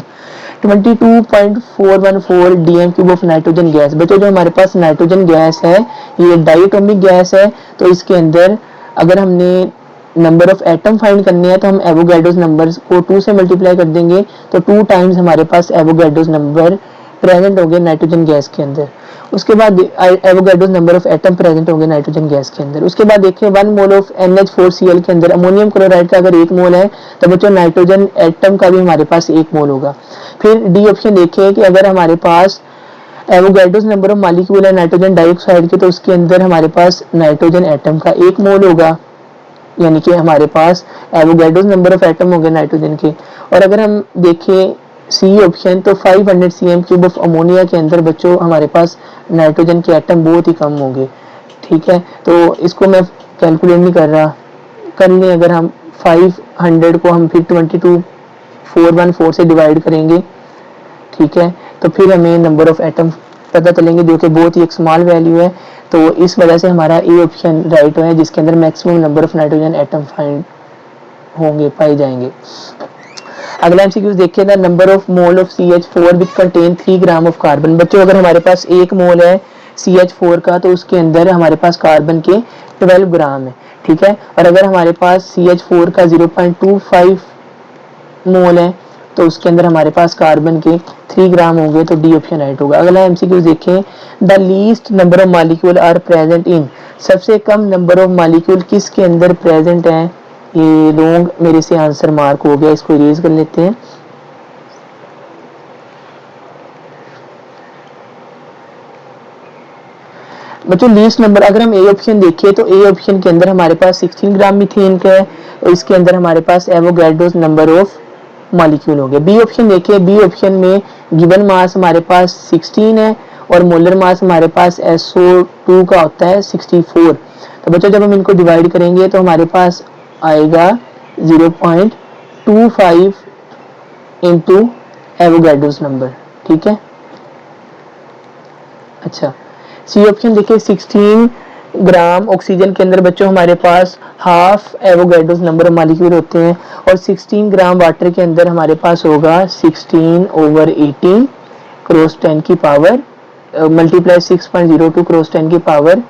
22.414 DM cube of nitrogen gas. बच्चों जो हमारे पास नाइट्रोजन गैस है ये डायटोमिक गैस है, तो इसके अंदर अगर हमने नंबर ऑफ एटम फाइंड करने हैं तो हम एवोगाड्रोस नंबर को 2 से मल्टीप्लाई कर देंगे, तो 2 टाइम्स हमारे पास एवोगाड्रोस नंबर प्रेजेंट होंगे नाइट्रोजन गैस के अंदर। उसके बाद Avogadro's number of atom present होंगे नाइट्रोजन गैस के अंदर। उसके बाद देखिए 1 मोल ऑफ NH4Cl के अंदर अमोनियम क्लोराइड का अगर 1 मोल है तो बच्चों नाइट्रोजन एटम का भी हमारे पास 1 मोल होगा। फिर डी ऑप्शन देखिए कि अगर हमारे पास एवोगाड्रोस नंबर ऑफ मॉलिक्यूल है नाइट्रोजन डाइऑक्साइड के तो उसके अंदर हमारे पास नाइट्रोजन एटम का 1 मोल होगा, यानी कि हमारे पास एवोगाड्रोस नंबर ऑफ एटम होंगे नाइट्रोजन के। और अगर हम देखें सी ऑप्शन तो 500 cm क्यूब ऑफ अमोनिया के अंदर बच्चों हमारे पास नाइट्रोजन के एटम बहुत ही कम होंगे। ठीक है, तो इसको मैं कैलकुलेट नहीं कर रहा, कर लें अगर हम 500 को हम फिर 22414 से डिवाइड करेंगे, ठीक है, तो फिर हमें नंबर ऑफ एटम पता चलेंगे जो कि बहुत ही एक स्मॉल वैल्यू है। तो इस वजह से हमारा ए ऑप्शन राइट है जिसके अंदर maximum number of nitrogen atom find होंगे, पाए जाएंगे। अगला एमसीक्यूज देखिए, the number of mole of CH4 which contain 3 gram of carbon. बच्चों अगर हमारे पास 1 मोल है CH4 का तो उसके अंदर हमारे पास कार्बन के 12 ग्राम है। ठीक है, और अगर हमारे पास CH4 का 0.25 मोल है तो उसके अंदर हमारे पास कार्बन के 3 ग्राम होंगे, तो डी ऑप्शन राइट होगा। अगला एमसीक्यू देखें, the least number of molecule are present in. सबसे कम नंबर ऑफ मॉलिक्यूल किसके अंदर प्रेजेंट है, ये रॉन्ग मेरे से आंसर मार्क हो गया, इसको इरेज कर लेते हैं। बच्चों लीस्ट नंबर अगर हम ए ऑप्शन देखिए तो ए ऑप्शन के अंदर हमारे पास 16 ग्राम मीथेन का है और इसके अंदर हमारे पास एवोगाड्रोस नंबर ऑफ मॉलिक्यूल हो गए। बी ऑप्शन देखिए, बी ऑप्शन में गिवन मास हमारे पास 16 है और मोलर मास हमारे पास SO2 का होता है 64। तो बच्चों जब हम इनको डिवाइड करेंगे तो हमारे पास आएगा 0.25 इंटू एवोगाड्रोस नंबर। ठीक है, अच्छा सी ऑप्शन देखिए, 16 ग्राम ऑक्सीजन के अंदर बच्चों हमारे पास half Avogadro's number of molecule होते हैं और 16 ग्राम वाटर के अंदर हमारे पास होगा 16/18 क्रॉस 10 की पावर मल्टीप्लाई 6.02 क्रॉस 10 की पावर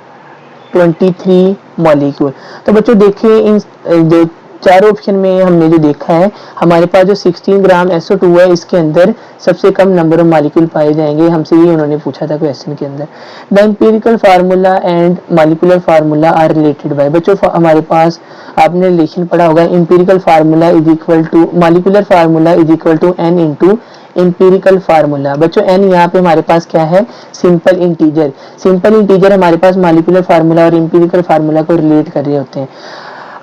23 मॉलिक्यूल। तो बच्चों देखिए इन जो चारों ऑप्शन में हमने जो देखा है, हमारे पास जो 16 ग्राम SO2 है, इसके अंदर सबसे कम नंबर ऑफ मॉलिक्यूल पाए जाएंगे। हमसे ये उन्होंने पूछा था क्वेश्चन के अंदर। The empirical formula and molecular formula are related by. बच्चों हमारे पास आपने रिलेशन पढ़ा होगा, empirical formula is equal to molecular formula is equal to n into empirical formula. बच्चों n यहाँ पे हमारे पास क्या है, सिंपल इंटीजर। सिंपल इंटीजर हमारे पास मॉलिक्यूलर फार्मूला और एम्पिरिकल फार्मूला को रिलेट कर रहे होते हैं।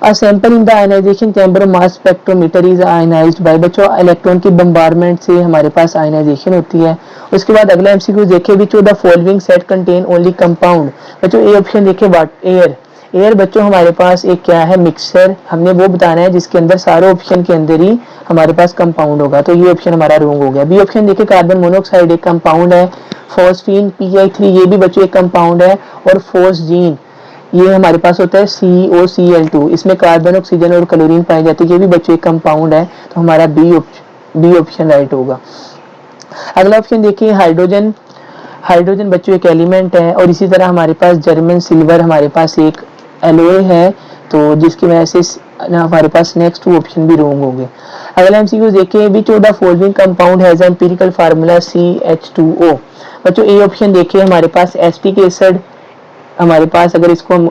A sample in the ionization chamber mass spectrometer is ionized by। बच्चों इलेक्ट्रॉन की बम्बारमेंट से हमारे पास आयनाइजेशन होती है। उसके बाद अगला एमसीक्यू देखे, विच of the following set contain only compound. बच्चों ए ऑप्शन देखे एयर। एयर बच्चों हमारे पास एक क्या है, मिक्सचर। हमने वो बताना है जिसके अंदर सारे ऑप्शन के अंदर ही हमारे पास कंपाउंड होगा, तो ये ऑप्शन हमारा रॉन्ग हो गया। बी ऑप्शन देखे कार्बन मोनोऑक्साइड एक कंपाउंड है। फॉस्फीन PI3 ये भी बच्चों एक कंपाउंड है। और फोस्जीन ये हमारे पास होता है COCl2, इसमें कार्बन ऑक्सीजन और क्लोरीन पाई जाती है, ये भी बच्चों एक कंपाउंड है। तो हमारा बी ऑप्शन राइट होगा। अगला ऑप्शन देखिए हाइड्रोजन। हाइड्रोजन बच्चों एक एलिमेंट है। और इसी तरह हमारे पास जर्मन सिल्वर हमारे पास एक एलोय है, तो जिसकी वजह से हमारे पास नेक्स्ट टू ऑप्शन भी रॉन्ग होंगे। अगला एमसीक्यू देखिए, विच of the following compound has empirical formula CH2O। बच्चों ए ऑप्शन देखिए हमारे पास एसिटिक एसिड, हमारे पास अगर इसको हम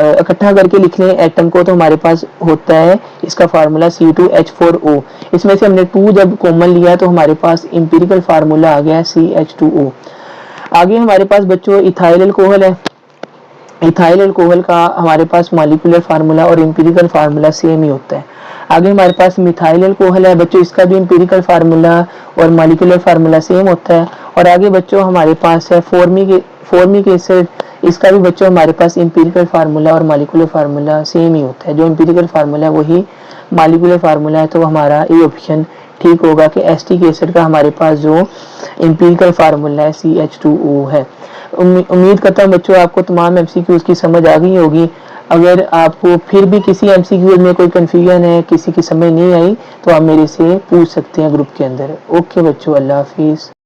इकट्ठा करके लिख लें एटम को, तो हमारे पास होता है इसका फार्मूला C2H4O। इसमें से हमने 2 जब कॉमन लिया तो हमारे पास एम्पिरिकल फार्मूला आ गया CH2O। आगे हमारे पास बच्चों इथाइल अल्कोहल है। इथाइल अल्कोहल का हमारे पास मॉलिक्यूलर फार्मूला और एम्पिरिकल फार्मूला सेम ही होता है। आगे हमारे पास मिथाइल अल्कोहल है बच्चों, इसका भी एम्पिरिकल फार्मूला और मॉलिक्यूलर फार्मूला सेम होता है। और आगे बच्चों हमारे पास है फॉर्मिक एसिड, इसका भी बच्चों हमारे पास एम्पिरिकल फार्मूला और मॉलिक्यूलर फार्मूला सेम ही होता है। जो एम्पिरिकल फार्मूला है वही मॉलिक्यूलर फार्मूला है, तो हमारा ये ऑप्शन ठीक होगा कि एसिटिक एसिड का हमारे पास जो एम्पिरिकल फार्मूला है CH2O है। उम्मीद करता हूँ बच्चों आपको तमाम एमसीक्यूज की समझ आ गई होगी। अगर आपको फिर भी किसी एमसीक्यू में कोई कंफ्यूजन है, किसी की समझ नहीं आई, तो आप मेरे से पूछ सकते हैं ग्रुप के अंदर। ओके बच्चों, अल्लाह हाफिज।